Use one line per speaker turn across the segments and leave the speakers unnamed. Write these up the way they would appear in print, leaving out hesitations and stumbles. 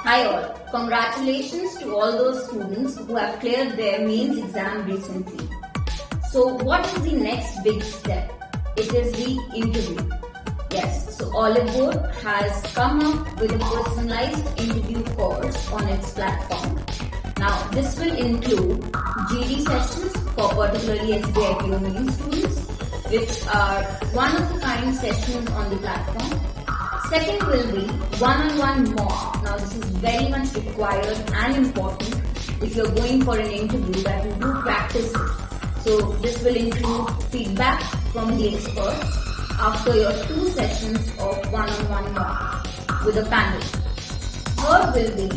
Hi all, congratulations to all those students who have cleared their mains exam recently. So what is the next big step? It is the interview. Yes, so Olive Board has come up with a personalized interview course on its platform. Now this will include GD sessions for particularly SBI PO main students, which are one-of-a-kind sessions on the platform. Second will be one-on-one mock. Now this is very much required and important if you're going for an interview that you do practice it. So this will include feedback from the experts after your 2 sessions of one-on-one mock with a panel. Third will be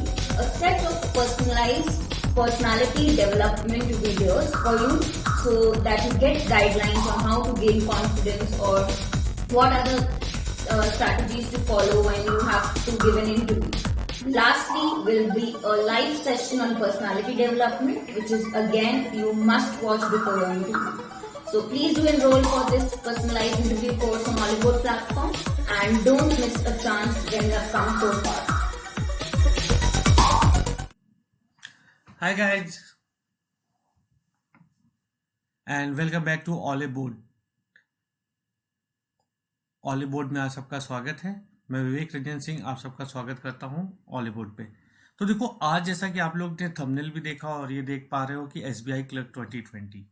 a set of personalized personality development videos for you so that you get guidelines on how to gain confidence or what are the strategies to follow when you have to give an interview. Lastly will be a live session on personality development, which is again you must watch before your interview. So please do enroll for this personalized interview course on Olive Board platform and don't miss a chance when you have come so far.
Hi guys and welcome back to Olive Board. Olive board में आप सबका स्वागत है। मैं विवेक रंजन सिंह आप सबका स्वागत करता हूं ऑलिव बोर्ड पे। तो देखो आज जैसा कि आप लोग ने थंबनेल भी देखा और ये देख पा रहे हो कि एसबीआई क्लर्क 2020,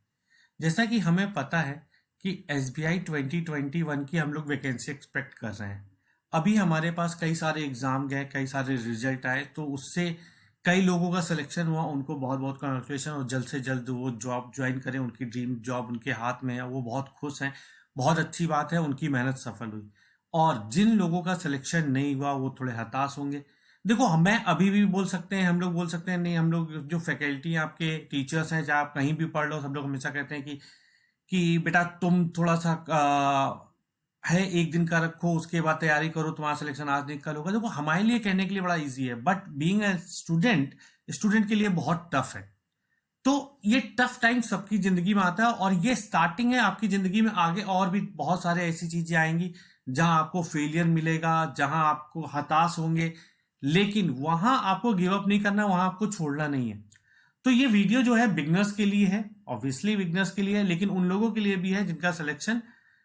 जैसा कि हमें पता है कि एसबीआई 2021 की हम लोग वैकेंसी एक्सपेक्ट कर रहे हैं। अभी हमारे पास कई सारे एग्जाम गए, कई सारे रिजल्ट आए, तो उससे कई लोगों का सिलेक्शन हुआ। उनको बहुत बहुत कंग्रेचुलेशन और जल्द से जल्द वो जॉब ज्वाइन करें। उनकी ड्रीम जॉब उनके हाथ में है, वो बहुत खुश हैं, बहुत अच्छी बात है, उनकी मेहनत सफल हुई। और जिन लोगों का सिलेक्शन नहीं हुआ वो थोड़े हताश होंगे। देखो मैं अभी भी बोल सकते हैं, हम लोग बोल सकते हैं नहीं, हम लोग जो फैकल्टी आपके टीचर्स हैं, चाहे आप कहीं भी पढ़ लो, सब लोग हमेशा कहते हैं कि बेटा तुम थोड़ा सा है एक दिन का रखो, उसके बाद तैयारी करो, तुम्हारा सिलेक्शन आज नहीं कल होगा। देखो हमारे लिए कहने के लिए बड़ा इजी है, बट बीइंग ए स्टूडेंट के लिए बहुत टफ है। तो ये टफ टाइम सबकी जिंदगी में आता है और ये स्टार्टिंग है। आपकी जिंदगी में आगे और भी बहुत सारे ऐसी चीजें आएंगी जहां आपको फेलियर मिलेगा, जहां आपको हताश होंगे, लेकिन वहां आपको गिव अप नहीं करना, वहां आपको छोड़ना नहीं है। तो ये वीडियो जो है बिगनर्स के लिए है, ऑब्वियसली बिगनर्स के लिए है, लेकिन उन लोगों के लिए भी है जिनका सिलेक्शन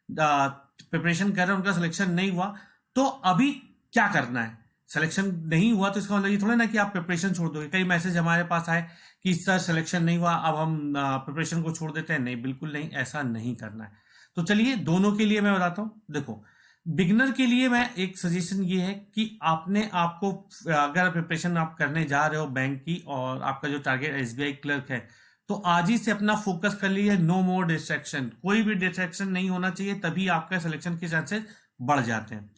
प्रिपरेशन कर रहे हैं, उनका सिलेक्शन नहीं हुआ। तो अभी क्या करना है? सिलेक्शन नहीं हुआ तो इसका मतलब ये थोड़ा ना कि आप प्रिपरेशन छोड़ दोगे। कई मैसेज हमारे पास आए कि सर सिलेक्शन नहीं हुआ, अब हम प्रिपरेशन को छोड़ देते हैं। नहीं, बिल्कुल नहीं, ऐसा नहीं करना है। तो चलिए दोनों के लिए मैं बताता हूं। देखो बिगनर के लिए मैं एक सजेशन ये है कि आपने आपको अगर प्रिपरेशन आप करने जा रहे हो बैंक की और आपका जो टारगेट एसबीआई क्लर्क है, तो आज ही से अपना फोकस कर लीजिए। नो मोर डिस्ट्रैक्शन, कोई भी डिस्ट्रैक्शन नहीं होना चाहिए, तभी आपका सिलेक्शन के चांसेस बढ़ जाते हैं।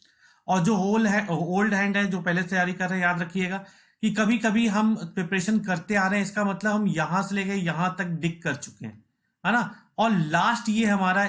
और जो ओल्ड हैंड है जो पहले से तैयारी कर रहे हैं, याद रखिएगा कि कभी कभी हम प्रिपरेशन करते आ रहे हैं, इसका मतलब हम यहां से लेकर यहां तक डिग कर चुके हैं, है ना। और लास्ट ये हमारा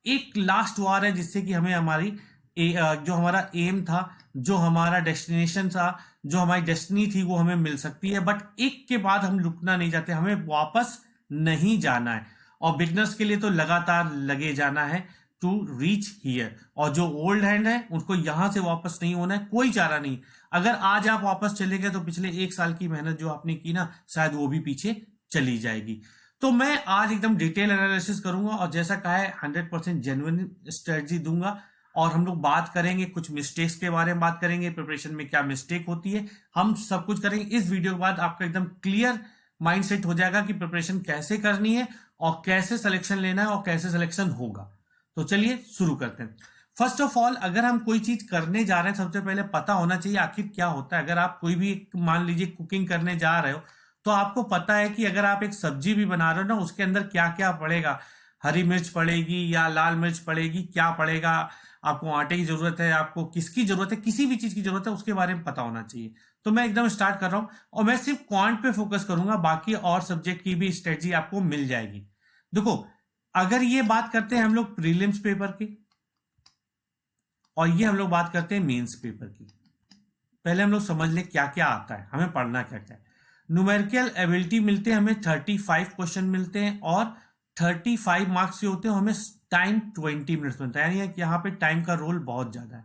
एक लास्ट वार है जिससे कि हमें हमारी जो हमारा एम था, जो हमारा डेस्टिनेशन था, जो हमारी डेस्टिनी थी, वो हमें मिल सकती है। बट एक के बाद हम रुकना नहीं चाहते, हमें वापस नहीं जाना है। और बिगनर्स के लिए तो लगातार लगे जाना है टू रीच हियर। और जो ओल्ड हैंड है उनको यहां से वापस नहीं होना है, कोई चारा नहीं। अगर आज आप वापस चले गए तो पिछले 1 साल की मेहनत जो आपने की ना, शायद वो भी पीछे चली जाएगी। तो मैं आज एकदम डिटेल एनालिसिस करूंगा और जैसा कहा है 100% जेन्युइन स्ट्रेटजी दूंगा। और हम लोग बात करेंगे कुछ मिस्टेक्स के बारे में, बात करेंगे प्रिपरेशन में क्या मिस्टेक होती है, हम सब कुछ करेंगे। इस वीडियो के बाद आपका एकदम क्लियर माइंडसेट हो जाएगा कि प्रिपरेशन कैसे करनी है और कैसे सिलेक्शन लेना है और कैसे सिलेक्शन होगा। तो चलिए शुरू करते हैं। फर्स्ट ऑफ ऑल, अगर हम कोई चीज करने जा रहे हैं, सबसे पहले पता होना चाहिए आखिर क्या होता है। अगर आप कोई भी मान लीजिए कुकिंग करने जा रहे हो, तो आपको पता है कि अगर आप एक सब्जी भी बना रहे हो ना, उसके अंदर क्या क्या पड़ेगा। हरी मिर्च पड़ेगी या लाल मिर्च पड़ेगी, क्या पड़ेगा, आपको आटे की जरूरत है, आपको किसकी जरूरत है, किसी भी चीज की जरूरत है, उसके बारे में पता होना चाहिए। तो मैं एकदम स्टार्ट कर रहा हूं और मैं सिर्फ क्वांट पे फोकस करूंगा, बाकी और सब्जेक्ट की भी स्ट्रेटजी आपको मिल जाएगी। देखो अगर ये बात करते हैं हम लोग प्रीलिम्स पेपर की और ये हम लोग बात करते हैं मेंस पेपर की, पहले हम लोग समझ लें क्या क्या आता है, हमें पढ़ना क्या क्या है। न्यूमेरिकल एबिलिटी मिलते हैं हमें 35 क्वेश्चन मिलते हैं और 35 मार्क्स से होते हैं, हमें टाइम 20 मिनट्स मिलता है, यानी कि यहाँ पे टाइम का रोल बहुत ज्यादा है।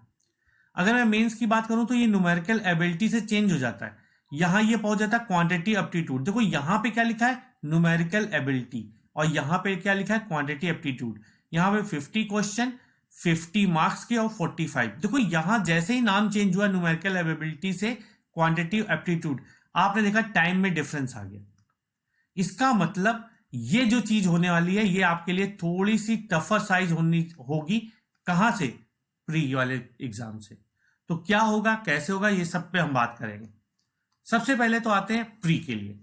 अगर मैं मेंस की बात करूं तो ये न्यूमेरिकल एबिलिटी से चेंज हो जाता है, यहां ये पहुंच जाता है क्वांटिटी एप्टीट्यूड। देखो यहां पे क्या लिखा है, न्यूमेरिकल एबिलिटी, और यहां पे क्या लिखा है, क्वांटिटी एप्टीट्यूड। यहां पे 50 क्वेश्चन, 50 मार्क्स के और 45। देखो यहां जैसे ही नाम चेंज हुआ न्यूमेरिकल एबिलिटी से क्वांटिटी एप्टीट्यूड, आपने देखा टाइम में डिफरेंस आ गया। इसका मतलब ये जो चीज होने वाली है ये आपके लिए थोड़ी सी टफर साइज होगी। कहां से, प्री वाले एग्जाम से। तो क्या होगा, कैसे होगा, ये सब पे हम बात करेंगे। सबसे पहले तो आते हैं प्री के लिए,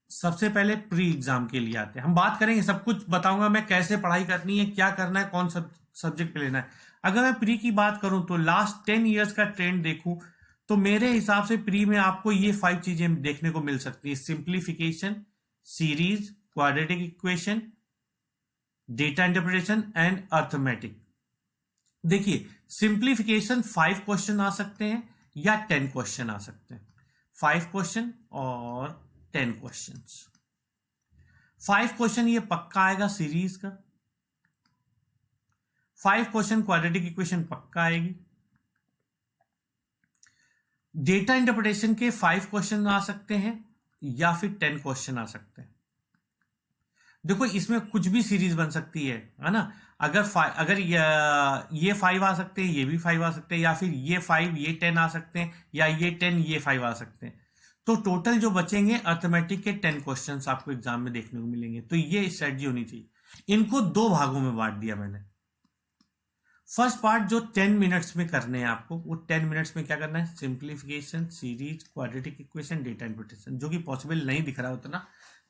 सबसे पहले प्री एग्जाम के लिए आते हैं। हम बात करेंगे, सब कुछ बताऊंगा मैं, कैसे पढ़ाई करनी है, क्या करना है, कौन सा सब्जेक्ट पे लेना है। अगर मैं प्री की बात करूं तो लास्ट 10 ईयर्स का ट्रेंड देखूं तो मेरे हिसाब से प्री में आपको ये 5 चीजें देखने को मिल सकती है: simplification, series, quadratic equation, data interpretation and arithmetic. देखिए सिंप्लीफिकेशन 5 क्वेश्चन आ सकते हैं या 10 क्वेश्चन आ सकते हैं, 5 क्वेश्चन और 10 क्वेश्चन। 5 क्वेश्चन ये पक्का आएगा सीरीज का, 5 क्वेश्चन क्वाड्रेटिक इक्वेशन पक्का आएगी। डेटा इंटरप्रिटेशन के 5 क्वेश्चन आ सकते हैं या फिर 10 क्वेश्चन आ सकते हैं। देखो इसमें कुछ भी सीरीज बन सकती है ना। अगर ये 5 आ सकते हैं, ये भी 5 आ सकते हैं, या फिर ये 5 ये 10 आ सकते हैं, या ये 10 ये 5 आ सकते हैं। तो टोटल जो बचेंगे अर्थमेटिक के 10 क्वेश्चंस आपको एग्जाम में देखने को मिलेंगे। तो ये स्ट्रेटजी होनी चाहिए। इनको 2 भागों में बांट दिया मैंने। फर्स्ट पार्ट जो 10 मिनट्स में करने हैं आपको, वो 10 मिनट्स में क्या करना है, simplification, series, quadratic equation, data interpretation, जो कि पॉसिबल नहीं दिख रहा उतना।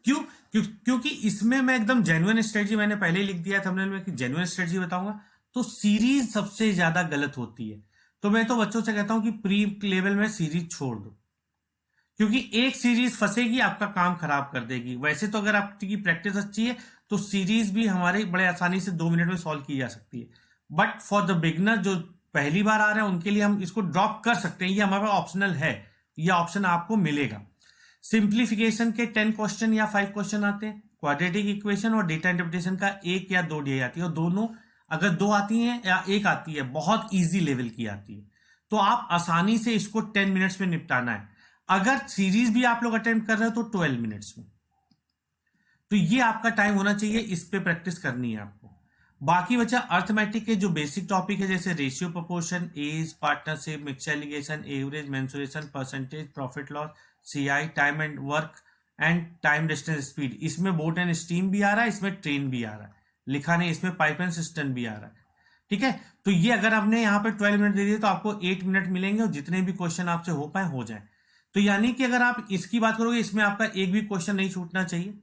क्योंकि इसमें मैं एकदम जेन्युइन स्ट्रेटजी, मैंने पहले ही लिख दिया थंबनेल में कि जेन्युइन स्ट्रेटजी बताऊंगा। तो सीरीज सबसे ज्यादा गलत होती है। तो मैं तो बच्चों से कहता हूं कि प्री लेवल में सीरीज छोड़ दो, क्योंकि एक सीरीज फंसेगी आपका काम खराब कर देगी। वैसे तो अगर आपकी प्रैक्टिस अच्छी है तो सीरीज भी हमारे बड़े आसानी से 2 मिनट में सॉल्व की जा सकती है। बट फॉर द बिगनर जो पहली बार आ रहे हैं उनके लिए हम इसको ड्रॉप कर सकते हैं, ये हमारा ऑप्शनल है, ये ऑप्शन आपको मिलेगा। सिंप्लीफिकेशन के 10 क्वेश्चन या 5 क्वेश्चन आते हैं। क्वाड्रेटिक इक्वेशन और डेटा इंटरप्रिटेशन का 1 या 2 डी आती है, और दोनों अगर 2 आती हैं या 1 आती है, बहुत इजी लेवल की आती है, तो आप आसानी से इसको 10 मिनट्स में निपटाना है। अगर सीरीज भी आप लोग अटेम्प्ट कर रहे हो तो 12 मिनट्स में। तो ये आपका टाइम होना चाहिए, इस पे प्रैक्टिस करनी है आपको। बाकी बचा अर्थमेटिक के जो बेसिक टॉपिक है, जैसे ratio, proportion, age, partnership, mixture alligation, average, mensuration, percentage, profit loss, CI, time and work and time distance speed. इसमें बोट एंड स्टीम भी आ रहा है, इसमें ट्रेन भी आ रहा है, लिखा नहीं, इसमें पाइप एंड सिस्टम भी आ रहा है। ठीक है, तो ये अगर आपने यहाँ पे 12 मिनट दे दिए तो आपको 8 मिनट मिलेंगे, और जितने भी क्वेश्चन आपसे हो पाए हो जाए। तो यानी कि अगर आप इसकी बात करोगे, इसमें आपका एक भी क्वेश्चन नहीं छूटना चाहिए,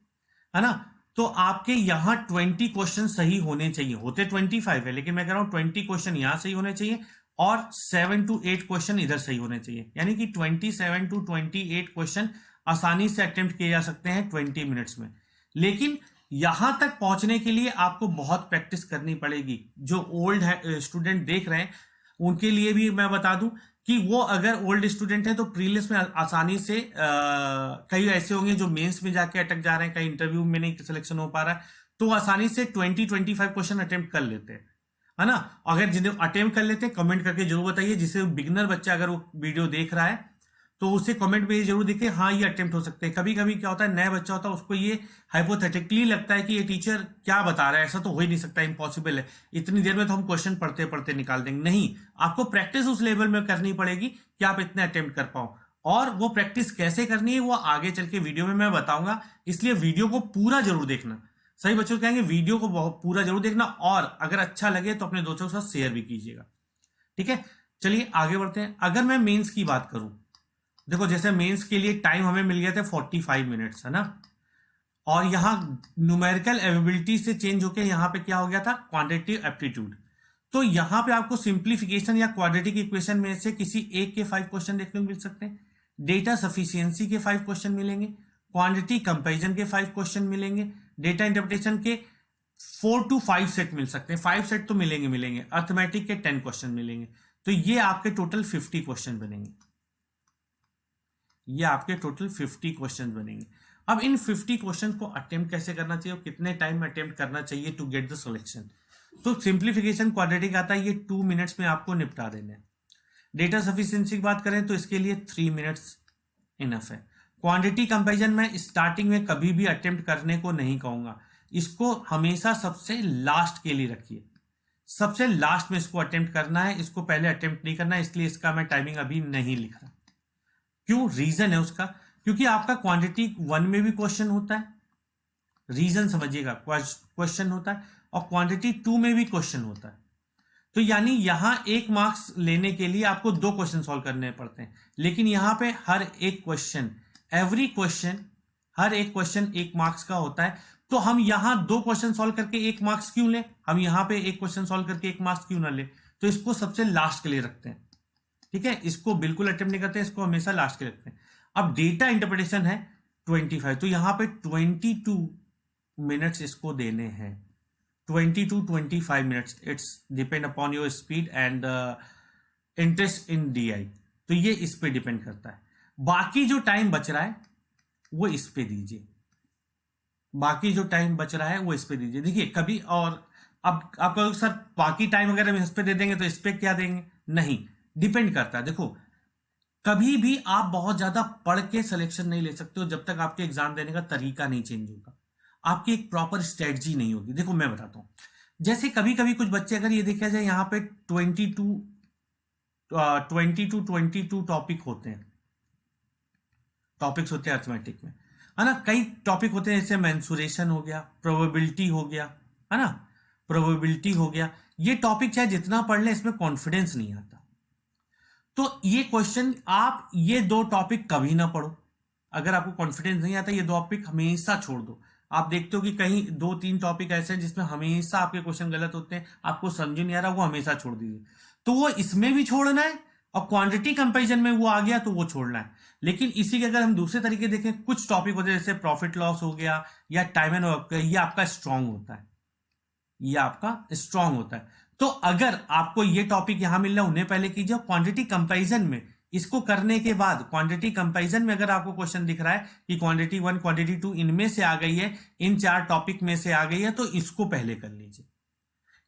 है ना। तो आपके यहां 20 क्वेश्चन सही होने चाहिए, होते 25 है, लेकिन मैं कह रहा हूं 20 क्वेश्चन यहां सही होने चाहिए और 7 to 8 क्वेश्चन इधर सही होने चाहिए। यानी कि 27 to 28 क्वेश्चन आसानी से अटेम्प्ट किए जा सकते हैं 20 मिनट्स में। लेकिन यहां तक पहुंचने के लिए आपको बहुत प्रैक्टिस करनी पड़ेगी। जो ओल्ड स्टूडेंट देख रहे हैं उनके लिए भी मैं बता दूं कि वो अगर ओल्ड स्टूडेंट है तो प्रीलिम्स में आसानी से कई ऐसे होंगे जो मेंस में जाके अटक जा रहे हैं, कई इंटरव्यू में नहीं सिलेक्शन हो पा रहा है, तो आसानी से 20-25 क्वेश्चन अटेम्प्ट कर लेते हैं, है ना। अगर जिन्हें अटेम्प्ट कर लेते हैं कमेंट करके जरूर बताइए, जिसे बिगिनर बच्चा अगर वो वीडियो देख रहा है तो उसे कमेंट में ये जरूर दिखे हाँ ये अटेम्प्ट हो सकते हैं। कभी कभी क्या होता है, नया बच्चा होता है, उसको ये हाइपोथेटिकली लगता है कि ये टीचर क्या बता रहा है, ऐसा तो हो ही नहीं सकता, इम्पॉसिबल है, इतनी देर में तो हम क्वेश्चन पढ़ते पढ़ते निकाल देंगे। नहीं, आपको प्रैक्टिस उस लेवल में करनी पड़ेगी कि आप इतने अटेम्प्ट कर पाओ, और वो प्रैक्टिस कैसे करनी है वो आगे चल के वीडियो में मैं बताऊंगा। इसलिए वीडियो को पूरा जरूर देखना। सही बच्चों कहेंगे वीडियो को पूरा जरूर देखना, और अगर अच्छा लगे तो अपने दोस्तों के साथ शेयर भी कीजिएगा। ठीक है, चलिए आगे बढ़ते हैं। अगर मैं मेंस की बात करूं, देखो जैसे मेंस के लिए टाइम हमें मिल गया था 45 मिनट्स, है ना, और यहां न्यूमेरिकल एबिलिटी से चेंज होकर यहां पे क्या हो गया था, क्वांटिटेटिव एप्टीट्यूड। तो यहां पे आपको सिंप्लीफिकेशन या क्वाड्रेटिक इक्वेशन में से किसी एक के 5 क्वेश्चन देखने को मिल सकते हैं, डेटा सफिशियंसी के 5 क्वेश्चन मिलेंगे, क्वांटिटी कंपैरिजन के 5 क्वेश्चन मिलेंगे, डेटा इंटरप्रिटेशन के 4 to 5 सेट मिल सकते हैं, 5 सेट तो मिलेंगे, अर्थमेटिक के 10 क्वेश्चन मिलेंगे। तो ये आपके टोटल 50 क्वेश्चन बनेंगे, ये आपके टोटल 50 क्वेश्चन बनेंगे। अब इन 50 क्वेश्चन को अटेम्प्ट कैसे करना चाहिए और कितने टाइम में अटेम्प्ट करना चाहिए टू गेट द सिलेक्शन। तो सिंप्लीफिकेशन क्वाड्रेटिक आता है, ये 2 मिनट्स में आपको निपटा देने। डेटा सफिशिएंसी की बात करें तो इसके लिए 3 मिनट्स इनफ है। क्वांटिटी कंपैरिजन में स्टार्टिंग में कभी भी अटेम्प्ट करने को नहीं कहूंगा, इसको हमेशा सबसे लास्ट के लिए रखिए। सबसे लास्ट में इसको अटेम्प्ट करना है, इसको पहले अटेम्प्ट नहीं करना है, इसलिए इसका मैं टाइमिंग अभी नहीं लिख रहा। क्यों? रीजन है उसका, क्योंकि आपका क्वांटिटी 1 में भी क्वेश्चन होता है, रीजन समझिएगा, क्वेश्चन होता है, और क्वांटिटी 2 में भी क्वेश्चन होता है। तो यानी यहां 1 मार्क्स लेने के लिए आपको 2 क्वेश्चन सॉल्व करने पड़ते हैं, लेकिन यहां पे हर एक क्वेश्चन, एवरी क्वेश्चन, हर एक क्वेश्चन 1 मार्क्स का होता है। तो हम यहां 2 क्वेश्चन सॉल्व करके 1 मार्क्स क्यों लें? हम यहां पे 1 क्वेश्चन सॉल्व करके 1 मार्क्स क्यों ना ले? तो इसको सबसे लास्ट के लिए रखते हैं, ठीक है। इसको बिल्कुल अटेम्प्ट नहीं करते, इसको हमेशा लास्ट के लिए रखते हैं। अब डेटा इंटरप्रिटेशन है 25, तो यहां पे 22 मिनट्स इसको देने हैं, 20 to 25 minutes. It's depend upon your speed and interest in DI. तो ये इस पे डिपेंड करता है। बाकी जो टाइम बच रहा है वो इस पे दीजिए, बाकी जो टाइम बच रहा है वो इस पे दीजिए। देखिए कभी, और अब आप कहोगे सर बाकी टाइम अगर हम इस पे दे देंगे तो इस पे क्या देंगे? नहीं, डिपेंड करता है। देखो कभी भी आप बहुत ज्यादा पढ़ के सिलेक्शन नहीं ले सकते हो जब तक आपके एग्जाम देने का तरीका नहीं चेंज होगा, आपकी एक प्रॉपर स्ट्रेटजी नहीं होगी। देखो मैं बताता हूं, जैसे कभी कभी कुछ बच्चे, अगर ये देखा जाए यहां पे 22 टॉपिक होते हैं, टॉपिक्स होते हैं अर्थमेटिक में, है ना। कई टॉपिक होते हैं, जैसे मेंसुरेशन हो गया, प्रोबेबिलिटी हो गया, है ना, प्रोबेबिलिटी हो गया। ये टॉपिक चाहे जितना पढ़ ले, इसमें कॉन्फिडेंस नहीं आता। तो ये क्वेश्चन, आप ये 2 टॉपिक कभी ना पढ़ो। अगर आपको कॉन्फिडेंस नहीं आता, ये 2 टॉपिक हमेशा छोड़ दो। आप देखते हो कि कहीं 2-3 टॉपिक ऐसे हैं जिसमें हमेशा आपके क्वेश्चन गलत होते हैं, आपको समझ नहीं आ रहा, वो हमेशा छोड़ दीजिए। तो वो इसमें भी छोड़ना है, और क्वांटिटी कंपैरिजन में वो आ गया तो वो छोड़ना है। लेकिन इसी के अगर हम दूसरे तरीके देखें, कुछ टॉपिक होते हैं जैसे प्रॉफिट लॉस हो गया या टाइम एंड वर्क, ये आपका स्ट्रांग होता है, ये आपका स्ट्रांग होता है। तो अगर आपको ये टॉपिक यहां मिल रहा है, उन्हें पहले कीजिए। क्वांटिटी कंपैरिजन में इसको करने के बाद, क्वांटिटी कंपैरिजन में अगर आपको क्वेश्चन दिख रहा है कि क्वांटिटी 1, क्वांटिटी 2 इनमें से आ गई है, इन 4 टॉपिक में से आ गई है, तो इसको पहले कर लीजिए।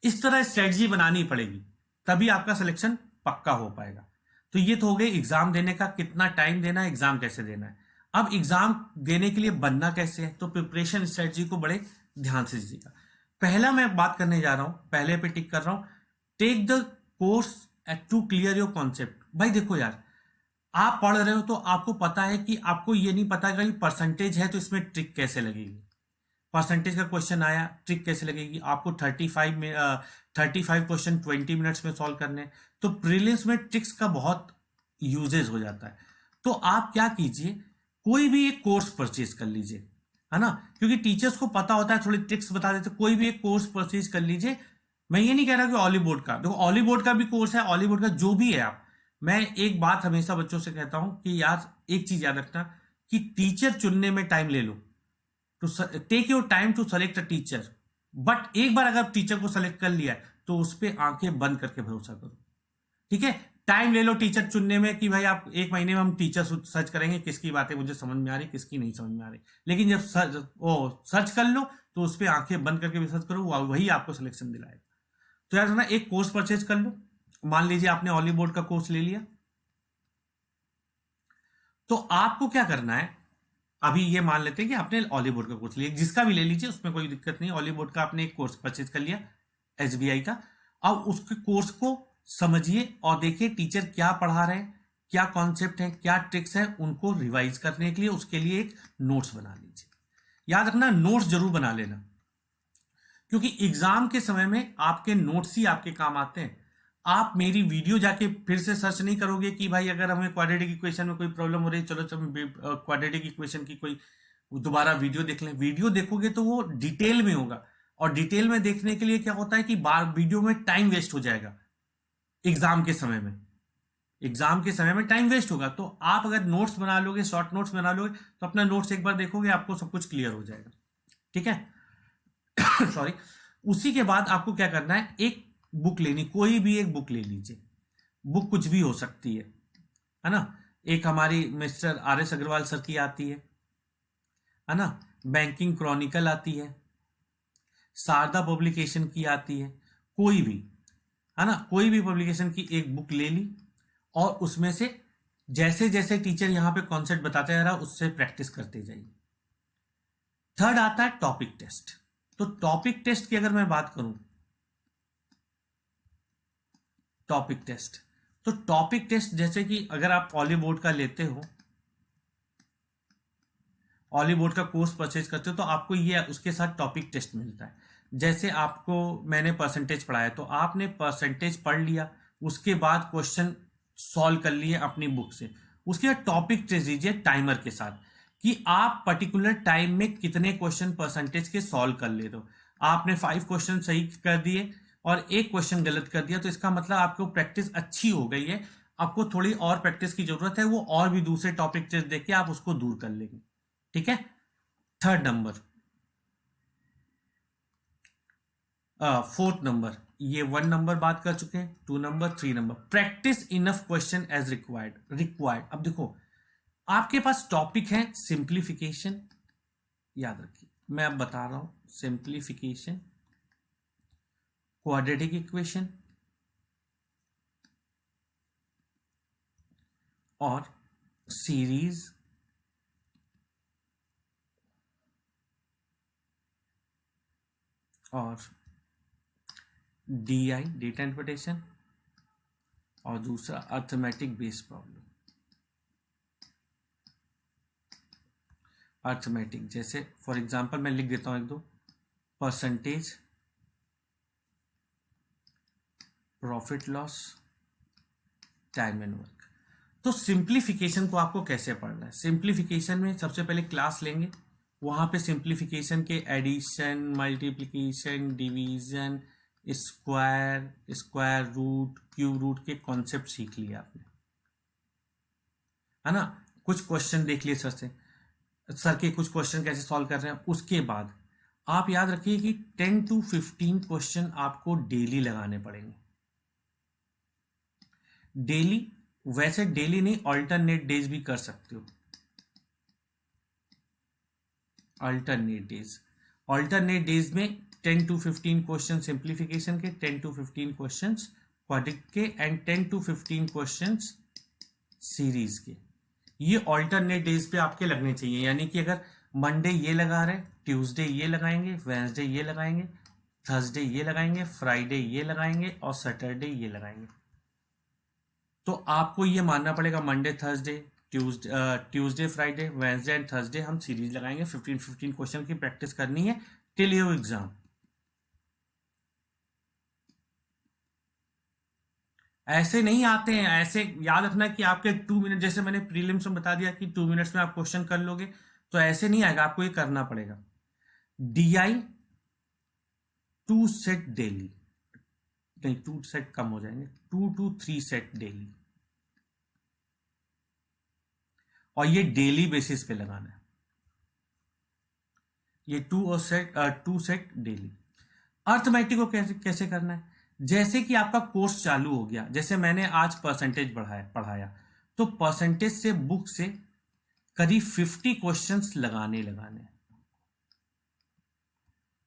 इस तरह स्ट्रेटजी बनानी पड़ेगी, तभी आपका सिलेक्शन पक्का हो पाएगा। तो ये तो हो गई एग्जाम देने का, कितना टाइम देना है, एग्जाम कैसे देना है। अब एग्जाम देने के लिए बनना कैसे है, तो प्रिपरेशन स्ट्रेटजी को बड़े ध्यान से दीजिएगा। पहला मैं बात करने जा रहा हूं, पहले पे टिक कर रहा हूं, take the course to clear your concept. भाई देखो यार, आप पढ़ रहे हो तो आपको पता है कि आपको ये नहीं पता कि परसेंटेज है तो इसमें ट्रिक कैसे लगेगी। परसेंटेज का क्वेश्चन आया, ट्रिक कैसे लगेगी। आपको 35 क्वेश्चन 20 मिनट्स में सॉल्व करने, तो प्रीलिम्स में ट्रिक्स का बहुत यूजेज हो जाता है। तो आप क्या कीजिए, कोई भी एक कोर्स परचेज कर लीजिए, है ना, क्योंकि टीचर्स को पता होता है, थोड़ी ट्रिक्स बता देते। कोई भी एक कोर्स परचेज कर लीजिए। मैं ये नहीं कह रहा कि ऑलीबोर्ड का, देखो ऑलीबोर्ड का भी कोर्स है, ऑलीबोर्ड का जो भी है। आप, मैं एक बात हमेशा बच्चों से कहता हूं कि यार एक चीज याद रखना कि टीचर चुनने में टाइम ले लो, to take your time to select a teacher. But एक बार अगर टीचर को सेलेक्ट कर लिया है तो उस पर आंखें बंद करके भरोसा करो, ठीक है। टाइम ले लो टीचर चुनने में कि भाई आप 1 महीने में हम टीचर सर्च करेंगे, किसकी बातें मुझे समझ में आ रही, किसकी नहीं समझ में आ रही। लेकिन जब सर्च कर लो तो उस पर आंखें बंद करके भी सर्च करो, वही आपको सिलेक्शन दिलाएगा। तो यार ना, एक कोर्स परचेज कर लो। मान लीजिए आपने ऑलीबोर्ड का कोर्स ले लिया, तो आपको क्या करना है, अभी ये मान लेते हैं कि आपने ऑलीबोर्ड का कोर्स लिया, जिसका भी ले लीजिए, उसमें कोई दिक्कत नहीं। ऑलीबोर्ड का आपने एक कोर्स परचेज कर लिया एसबीआई का। अब उसके कोर्स को समझिए और देखिए टीचर क्या पढ़ा रहे हैं, क्या कॉन्सेप्ट है, क्या ट्रिक्स है, उनको रिवाइज करने के लिए उसके लिए एक नोट्स बना लीजिए। याद रखना, नोट्स जरूर बना लेना, क्योंकि एग्जाम के समय में आपके नोट्स ही आपके काम आते हैं। आप मेरी वीडियो जाके फिर से सर्च नहीं करोगे कि भाई अगर हमें क्वाड्रेटिक इक्वेशन में कोई प्रॉब्लम हो रही है, चलो क्वाड्रेटिक इक्वेशन की कोई दोबारा वीडियो देख लें। वीडियो देखोगे तो वो डिटेल में होगा, और डिटेल में देखने के लिए क्या होता है कि बार वीडियो में टाइम वेस्ट हो जाएगा। एग्जाम के समय में टाइम वेस्ट होगा। तो आप अगर नोट्स बना लोगे, शॉर्ट नोट्स बना लोगे, तो अपना नोट्स एक बार देखोगे, आपको सब कुछ क्लियर हो जाएगा, ठीक है। सॉरी। उसी के बाद आपको क्या करना है, एक बुक लेनी, कोई भी एक बुक ले लीजिए। बुक कुछ भी हो सकती है ना। एक हमारी मिस्टर RS अग्रवाल सर की आती है ना, बैंकिंग क्रॉनिकल आती है, शारदा पब्लिकेशन की आती है। कोई भी, है ना, कोई भी पब्लिकेशन की एक बुक ले ली और उसमें से जैसे जैसे टीचर यहां पे कॉन्सेप्ट बताते जा रहा उससे प्रैक्टिस करते जाइए। थर्ड आता है टॉपिक टेस्ट। तो टॉपिक टेस्ट की अगर मैं बात करूं, टॉपिक टेस्ट, तो टॉपिक टेस्ट जैसे कि अगर आप ऑली बोर्ड का लेते हो, ऑली बोर्ड का कोर्स परचेज करते हो, तो आपको ये उसके साथ टॉपिक टेस्ट मिलता है। जैसे आपको मैंने परसेंटेज पढ़ाया, तो आपने परसेंटेज पढ़ लिया, उसके बाद क्वेश्चन सॉल्व कर लिए अपनी बुक से, उसके बाद टॉपिक टेस्ट दीजिए टाइमर के साथ कि आप पर्टिकुलर टाइम में कितने क्वेश्चन परसेंटेज के सॉल्व कर ले रहे हो। आपने 5 क्वेश्चन सही कर दिए और 1 क्वेश्चन गलत कर दिया, तो इसका मतलब आपको प्रैक्टिस अच्छी हो गई है, आपको थोड़ी और प्रैक्टिस की जरूरत है, वो और भी दूसरे टॉपिक टेस्ट देके आप उसको दूर कर लेंगे। ठीक है। थर्ड नंबर, फोर्थ नंबर, ये 1 नंबर बात कर चुके हैं, 2 number, 3 number, practice enough question as required. अब देखो आपके पास टॉपिक है सिंप्लीफिकेशन, याद रखिए मैं अब बता रहा हूं, सिंप्लीफिकेशन, क्वाड्रेटिक इक्वेशन और सीरीज और DI, डेटा इंटरप्रिटेशन, और दूसरा अर्थमेटिक बेस्ड प्रॉब्लम। अर्थमेटिक जैसे फॉर एग्जांपल मैं लिख देता हूं 1-2, percentage, profit loss, time and work. तो सिंप्लीफिकेशन को आपको कैसे पढ़ना है? सिंप्लीफिकेशन में सबसे पहले क्लास लेंगे, वहां पे सिंप्लीफिकेशन के addition, multiplication, division, square, square root, cube root के कॉन्सेप्ट सीख लिए आपने, है ना। कुछ क्वेश्चन देख लिए सर के कुछ क्वेश्चन कैसे सॉल्व कर रहे हैं। उसके बाद आप याद रखिए कि 10 to 15 क्वेश्चन आपको डेली लगाने पड़ेंगे। डेली, वैसे डेली नहीं, अल्टरनेट डेज भी कर सकते हो। अल्टरनेट डेज में 10 to 15 क्वेश्चन सिंप्लीफिकेशन के, 10 to 15 क्वेश्चन क्वाड्रेटिक के, एंड 10 to 15 क्वेश्चन सीरीज के। ये अल्टरनेट डेज पे आपके लगने चाहिए, यानी कि अगर मंडे ये लगा रहे, ट्यूसडे ये लगाएंगे, वेडनेसडे ये लगाएंगे, थर्सडे ये लगाएंगे, फ्राइडे ये लगाएंगे और सैटरडे ये लगाएंगे। तो आपको ये मानना पड़ेगा Monday, Thursday, Tuesday, Friday, Wednesday and Thursday हम सीरीज लगाएंगे। 15 क्वेश्चन की प्रैक्टिस करनी है टिल योर एग्जाम। ऐसे नहीं आते हैं, ऐसे याद रखना कि आपके 2 मिनट, जैसे मैंने प्रीलिम्स में बता दिया कि 2 मिनट्स में आप क्वेश्चन कर लोगे, तो ऐसे नहीं आएगा, आपको ये करना पड़ेगा। DI 2 सेट डेली, नहीं 2 सेट कम हो जाएंगे, 2 to 3 सेट डेली, और ये डेली बेसिस पे लगाना है, ये 2 सेट डेली। अर्थमेटिक को कैसे करना है? जैसे कि आपका कोर्स चालू हो गया, जैसे मैंने आज परसेंटेज पढ़ाया, तो परसेंटेज से बुक से करीब 50 क्वेश्चंस लगाने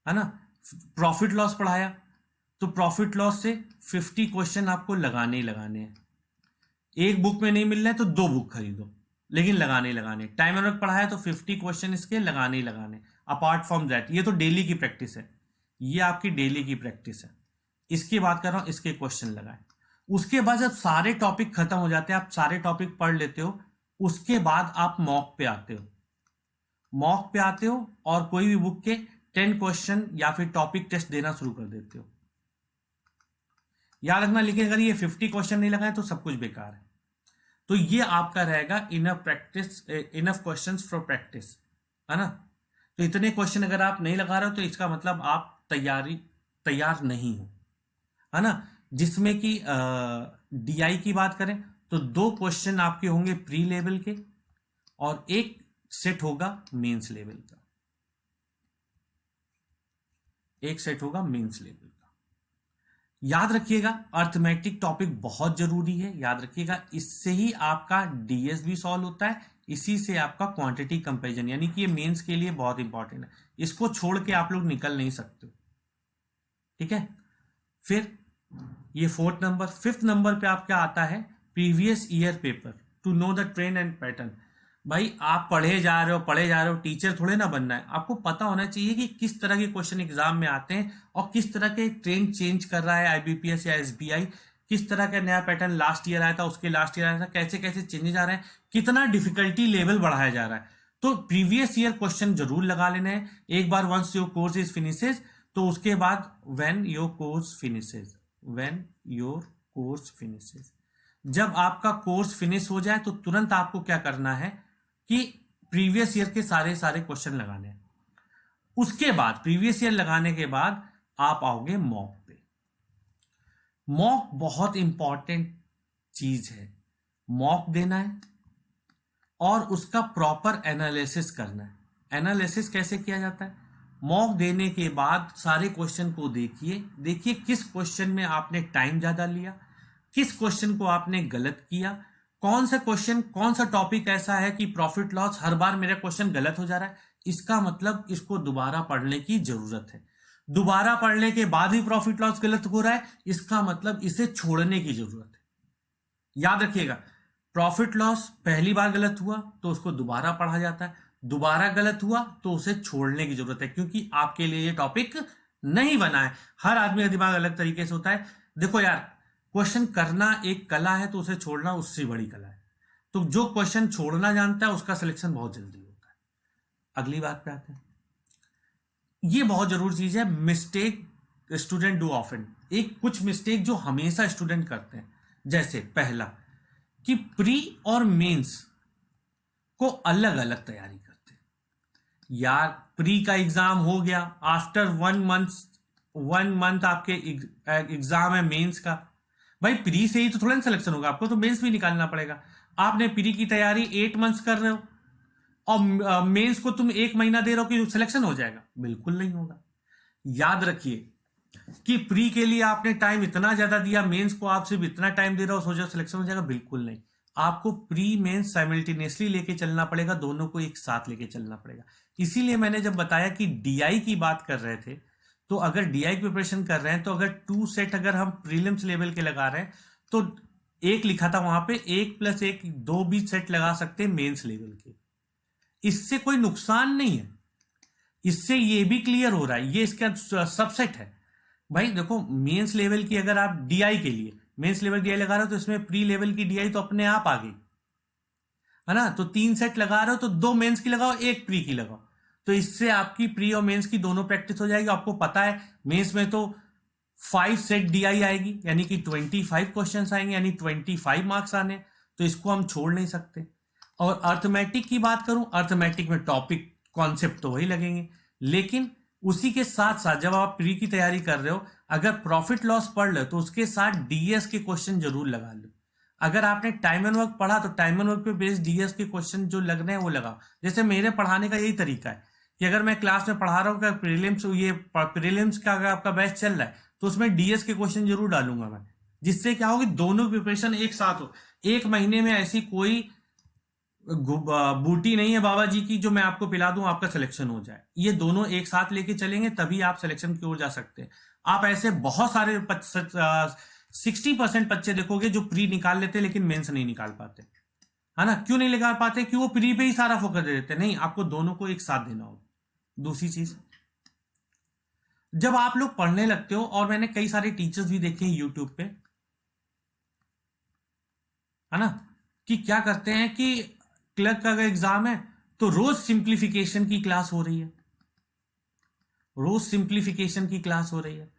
है ना। प्रॉफिट लॉस पढ़ाया, तो प्रॉफिट लॉस से 50 क्वेश्चन आपको लगाने हैं। एक बुक में नहीं मिल रहा है तो 2 बुक खरीदो, लेकिन लगाने। टाइम एंड वर्क पढ़ाया तो 50 क्वेश्चन इसके लगाने। अपार्ट फ्रॉम दैट, ये तो डेली की प्रैक्टिस है, ये आपकी डेली की प्रैक्टिस है। इसकी बात कर रहा हूं, इसके क्वेश्चन लगाए। उसके बाद जब सारे टॉपिक खत्म हो जाते हैं, आप सारे टॉपिक पढ़ लेते हो, उसके बाद आप मॉक पे आते हो और कोई भी बुक के 10 क्वेश्चन या फिर टॉपिक टेस्ट देना शुरू कर देते हो। याद रखना, लेकिन अगर ये 50 क्वेश्चन नहीं लगाए तो सब कुछ बेकार है। तो ये आपका रहेगा इनफ क्वेश्चंस फॉर प्रैक्टिस, है ना। तो इतने क्वेश्चन अगर आप नहीं लगा रहे हो तो इसका मतलब आप तैयार नहीं हो, है ना। जिसमें कि DI की बात करें तो 2 क्वेश्चन आपके होंगे प्री लेवल के और 1 सेट होगा मेंस लेवल का, याद रखिएगा। अर्थमेटिक टॉपिक बहुत जरूरी है, याद रखिएगा। इससे ही आपका DS भी सॉल्व होता है, इसी से आपका क्वांटिटी कंपैरिजन, यानी कि ये मेंस के लिए बहुत इंपॉर्टेंट है। इसको छोड़ के आप लोग निकल नहीं सकते, ठीक है। फिर ये 4th नंबर। 5th नंबर पे आपका आता है previous year paper to know the trend and pattern. भाई आप पढ़े जा रहे हो, टीचर थोड़े ना बनना है, आपको पता होना चाहिए कि किस तरह के क्वेश्चन एग्जाम में आते हैं और किस तरह के ट्रेंड चेंज कर रहा है आईबीपीएस या एसबीआई, किस तरह का नया पैटर्न लास्ट ईयर आया था, उसके लास्ट ईयर आया था, कैसे कैसे चेंजेस आ रहे हैं, कितना डिफिकल्टी लेवल बढ़ाया जा रहा है। तो प्रीवियस ईयर क्वेश्चन जरूर लगा लेने हैं एक बार once your course is finishes. तो उसके बाद व्हेन योर कोर्स फिनिशेज, जब आपका कोर्स फिनिश हो जाए तो तुरंत आपको क्या करना है कि प्रीवियस ईयर के सारे क्वेश्चन लगाने हैं। उसके बाद प्रीवियस ईयर लगाने के बाद आप आओगे मॉक पे। मॉक बहुत इंपॉर्टेंट चीज है। मॉक देना है और उसका प्रॉपर एनालिसिस करना है। एनालिसिस कैसे किया जाता है? मॉक देने के बाद सारे क्वेश्चन को देखिए किस क्वेश्चन में आपने टाइम ज्यादा लिया, किस क्वेश्चन को आपने गलत किया, कौन सा क्वेश्चन, कौन सा टॉपिक ऐसा है कि प्रॉफिट लॉस हर बार मेरा क्वेश्चन गलत हो जा रहा है, इसका मतलब इसको दोबारा पढ़ने की जरूरत है। दोबारा पढ़ने के बाद ही प्रॉफिट लॉस गलत हो रहा है, इसका मतलब इसे छोड़ने की जरूरत है। याद रखिएगा, प्रॉफिट लॉस पहली बार गलत हुआ तो उसको दोबारा पढ़ा जाता है, दोबारा गलत हुआ तो उसे छोड़ने की जरूरत है, क्योंकि आपके लिए ये टॉपिक नहीं बना है। हर आदमी का दिमाग अलग तरीके से होता है। देखो यार, क्वेश्चन करना एक कला है तो उसे छोड़ना उससे बड़ी कला है। तो जो क्वेश्चन छोड़ना जानता है उसका सिलेक्शन बहुत जल्दी होता है। अगली बात पे आते हैं। ये बहुत जरूरी चीज है, मिस्टेक स्टूडेंट डू ऑफन। एक कुछ मिस्टेक जो हमेशा स्टूडेंट करते हैं, जैसे पहला कि प्री और मेंस को अलग अलग तैयारी करते हैं। यार प्री का एग्जाम हो गया, आफ्टर 1 मंथ आपके एग्जाम है मेंस का। भाई प्री से ही तो थोड़ा सिलेक्शन होगा, आपको तो मेंस भी निकालना पड़ेगा। आपने प्री की तैयारी 8 मंथ्स कर रहे हो और मेंस को तुम 1 महीना दे रहे हो कि सिलेक्शन हो जाएगा, बिल्कुल नहीं होगा। याद रखिए कि प्री के लिए आपने टाइम इतना ज्यादा दिया, मेंस को आप सिर्फ इतना टाइम दे रहे हो, सोचो सिलेक्शन हो जाएगा, बिल्कुल नहीं। आपको प्री मेंस साइमल्टेनियसली लेके चलना पड़ेगा, दोनों को एक साथ लेके चलना पड़ेगा। इसीलिए मैंने जब बताया कि डीआई की बात कर रहे थे, तो अगर डीआई प्रिपरेशन कर रहे हैं तो अगर 2 सेट अगर हम प्रीलिम्स लेवल के लगा रहे हैं तो एक लिखा था वहां पे 1+1 2 भी सेट लगा सकते हैं मेंस लेवल के। इससे कोई नुकसान नहीं है, इससे ये भी क्लियर हो रहा है, ये इसका सबसेट है। भाई देखो, मेंस लेवल की अगर आप डीआई के लिए मेंस लेवल डीआई लगा रहे हो तो इसमें प्री लेवल की डीआई तो अपने आप आ गई है ना। तो 3 सेट लगा रहे हो तो 2 मेंस की लगाओ, 1 प्री की लगाओ, तो इससे आपकी प्री और मेंस की दोनों प्रैक्टिस हो जाएगी। आपको पता है मेंस में तो 5 सेट डीआई आएगी, यानी कि 25 क्वेश्चन आएंगे, यानी 25 मार्क्स आने, तो इसको हम छोड़ नहीं सकते। और अर्थमेटिक की बात करूं, अर्थमेटिक में टॉपिक कॉन्सेप्ट तो वही लगेंगे, लेकिन उसी के साथ साथ जब आप प्री की तैयारी कर रहे हो, अगर प्रॉफिट लॉस पढ़ लो तो उसके साथ डीएस के क्वेश्चन जरूर लगा लो। अगर आपने टाइम एंड वर्क पढ़ा तो टाइम एंड वर्क पे बेस्ड डीएस के क्वेश्चन जो लग रहे हैं वो लगाओ। जैसे मेरे पढ़ाने का यही तरीका है कि अगर मैं क्लास में पढ़ा रहा हूँ, प्रीलिम्स का अगर आपका बैच चल रहा है तो उसमें डीएस के क्वेश्चन जरूर डालूंगा मैं, जिससे क्या होगी, दोनों प्रिपरेशन एक साथ हो। 1 महीने में ऐसी कोई बूटी नहीं है बाबा जी की जो मैं आपको पिला दूं आपका सिलेक्शन हो जाए। ये दोनों एक साथ लेके चलेंगे तभी आप सिलेक्शन की ओर जा सकते हैं। आप ऐसे बहुत सारे 60% बच्चे देखोगे जो प्री निकाल लेते लेकिन मेंस नहीं निकाल पाते, है ना। क्यों नहीं निकाल पाते? क्यों? वो प्री पे ही सारा फोकस दे देते। नहीं, आपको दोनों को एक साथ देना होगा। दूसरी चीज, जब आप लोग पढ़ने लगते हो, और मैंने कई सारे टीचर्स भी देखे हैं यूट्यूब पे, है ना, कि क्या करते हैं कि क्लर्क का अगर एग्जाम है तो रोज सिंप्लीफिकेशन की क्लास हो रही है, रोज सिंप्लीफिकेशन की क्लास हो रही है।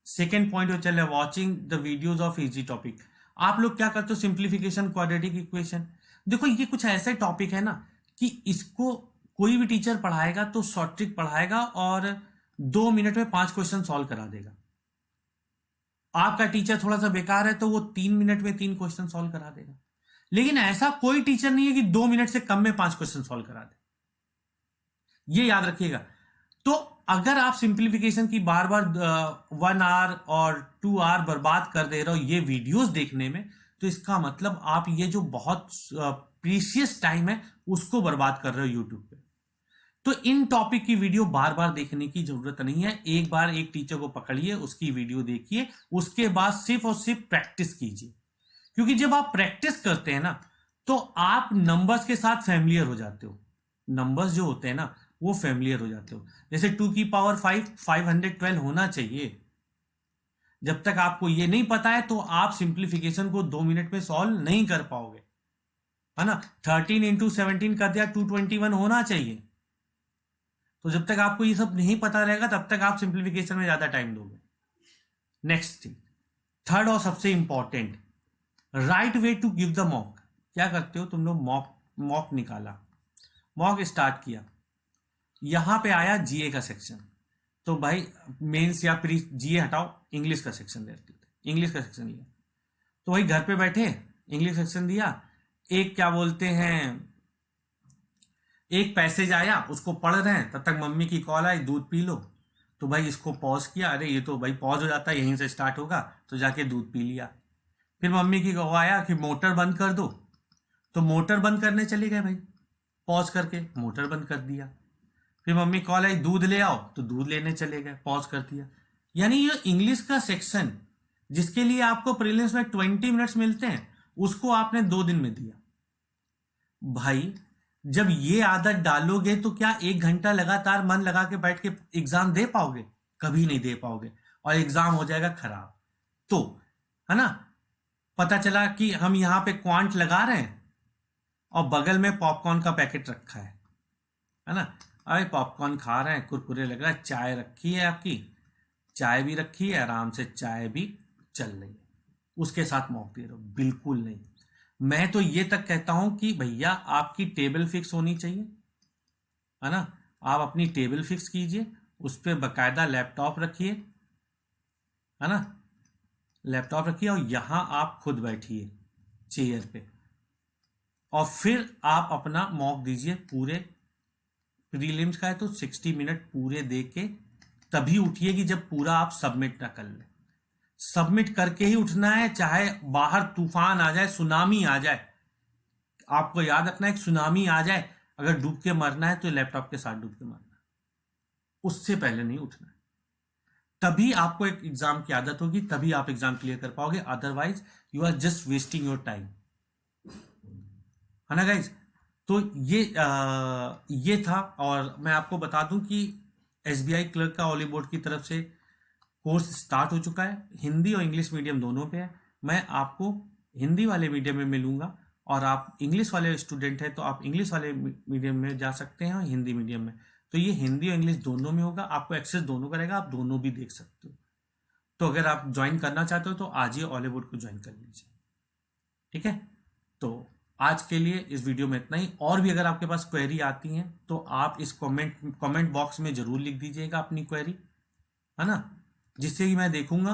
सेकेंड पॉइंट जो चल रहा है, watching the videos of easy topic. आप लोग क्या करते हो? Simplification, quadratic equation. देखो ये कुछ ऐसे टॉपिक है ना कि इसको कोई भी टीचर पढ़ाएगा तो शॉर्ट ट्रिक पढ़ाएगा और 2 मिनट में 5 क्वेश्चन सॉल्व करा देगा। आपका टीचर थोड़ा सा बेकार है तो वो 3 मिनट में 3 क्वेश्चन सॉल्व करा देगा। लेकिन ऐसा कोई टीचर नहीं है कि 2 मिनट से कम में 5 क्वेश्चन सॉल्व करा दे, ये याद रखिएगा। तो अगर आप सिंप्लीफिकेशन की बार बार 1 आवर और 2 आवर बर्बाद कर दे रहे हो ये वीडियोस देखने में, तो इसका मतलब आप ये जो बहुत प्रीशियस टाइम है उसको बर्बाद कर रहे हो यूट्यूब पे। तो इन टॉपिक की वीडियो बार बार देखने की जरूरत नहीं है। एक बार एक टीचर को पकड़िए, उसकी वीडियो देखिए, उसके बाद सिर्फ और सिर्फ प्रैक्टिस कीजिए। क्योंकि जब आप प्रैक्टिस करते हैं ना तो आप नंबर्स के साथ फैमिलियर हो जाते हो। नंबर्स जो होते हैं ना वो फैमिलियर हो जाते हो। जैसे 2 की पावर 5 512 होना चाहिए। जब तक आपको ये नहीं पता है तो आप सिंप्लीफिकेशन को 2 मिनट में सॉल्व नहीं कर पाओगे, है ना। 13 इंटू 17 कर दिया 221 होना चाहिए। तो जब तक आपको ये सब नहीं पता रहेगा तब तक आप सिंप्लीफिकेशन में ज्यादा टाइम दोगे। नेक्स्ट थिंग, थर्ड और सबसे important, right way to give the mock. क्या करते हो तुम लोग? मॉक निकाला, मॉक स्टार्ट किया, यहां पे आया जीए का सेक्शन। तो भाई मेंस या प्री जीए हटाओ, इंग्लिश का सेक्शन देते थे, इंग्लिश का सेक्शन लिया। तो भाई घर पे बैठे इंग्लिश सेक्शन दिया। एक क्या बोलते हैं, एक पैसेज आया, उसको पढ़ रहे हैं, तब तक मम्मी की कॉल आई, दूध पी लो। तो भाई इसको पॉज किया, अरे ये तो भाई पॉज हो जाता है, यहीं से स्टार्ट होगा, तो जाके दूध पी लिया। फिर मम्मी की कॉल आया कि मोटर बंद कर दो, तो मोटर बंद करने चले गए भाई, पॉज करके मोटर बंद कर दिया। फिर मम्मी कॉल आई दूध ले आओ, तो दूध लेने चले गए, पॉज कर दिया। यानी ये इंग्लिश का सेक्शन जिसके लिए आपको प्रीलिम्स में 20 मिनट्स मिलते हैं, उसको आपने 2 दिन में दिया। भाई जब ये आदत डालोगे तो क्या 1 घंटा लगातार मन लगा के बैठ के एग्जाम दे पाओगे? कभी नहीं दे पाओगे, और एग्जाम हो जाएगा खराब। तो है ना, पता चला कि हम यहां पे क्वांट लगा रहे हैं और बगल में पॉपकॉर्न का पैकेट रखा है ना। अरे पॉपकॉर्न खा रहे हैं, कुरकुरे लग रहा है, चाय रखी है आपकी, चाय भी रखी है, आराम से चाय भी चल रही है, उसके साथ मॉक दे रहे हो? बिल्कुल नहीं। मैं तो ये तक कहता हूं कि भैया आपकी टेबल फिक्स होनी चाहिए, है ना। आप अपनी टेबल फिक्स कीजिए, उस पर बकायदा लैपटॉप रखिए, है ना, लैपटॉप रखिए, और यहां आप खुद बैठिए चेयर पे, और फिर आप अपना मॉक दीजिए। पूरे प्रीलिम्स का है तो 60 मिनट पूरे दे के तभी उठिए कि जब पूरा आप सबमिट ना कर ले। सबमिट करके ही उठना है, चाहे बाहर तूफान आ जाए, सुनामी आ जाए। आपको याद रखना है, एक सुनामी आ जाए, अगर डूब के मरना है तो लैपटॉप के साथ डूब के मरना है, उससे पहले नहीं उठना है। तभी आपको एक एग्जाम की आदत होगी, तभी आप एग्जाम क्लियर कर पाओगे, otherwise you are just wasting your time, है ना गाइज। तो ये था। और मैं आपको बता दूं कि एसबीआई क्लर्क का ऑली बोर्ड की तरफ से कोर्स स्टार्ट हो चुका है, हिंदी और इंग्लिश मीडियम दोनों पे है। मैं आपको हिंदी वाले मीडियम में मिलूंगा, और आप इंग्लिश वाले स्टूडेंट हैं तो आप इंग्लिश वाले मीडियम में जा सकते हैं और हिंदी मीडियम में। तो ये हिंदी और इंग्लिश दोनों में होगा, आपको एक्सेस दोनों का रहेगा, आप दोनों भी देख सकते हो। तो अगर आप ज्वाइन करना चाहते हो तो आज ही ऑली बोर्ड को ज्वाइन कर लीजिए, ठीक है। तो आज के लिए इस वीडियो में इतना ही। और भी अगर आपके पास क्वेरी आती हैं तो आप इस कमेंट बॉक्स में जरूर लिख दीजिएगा अपनी क्वेरी, है ना, जिससे कि मैं देखूंगा।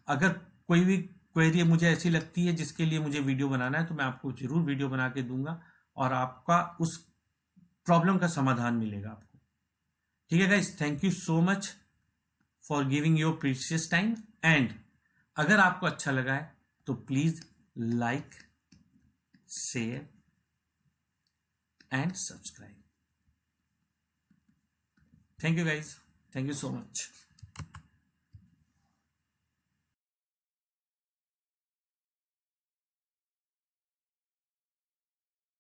अगर कोई भी क्वेरी मुझे ऐसी लगती है जिसके लिए मुझे वीडियो बनाना है तो मैं आपको जरूर वीडियो बना के दूंगा, और आपका उस प्रॉब्लम का समाधान मिलेगा आपको, ठीक है guys. Thank you so much for giving your precious time. And अगर आपको अच्छा लगा है तो please like, share and subscribe. Thank you guys. Thank you so much.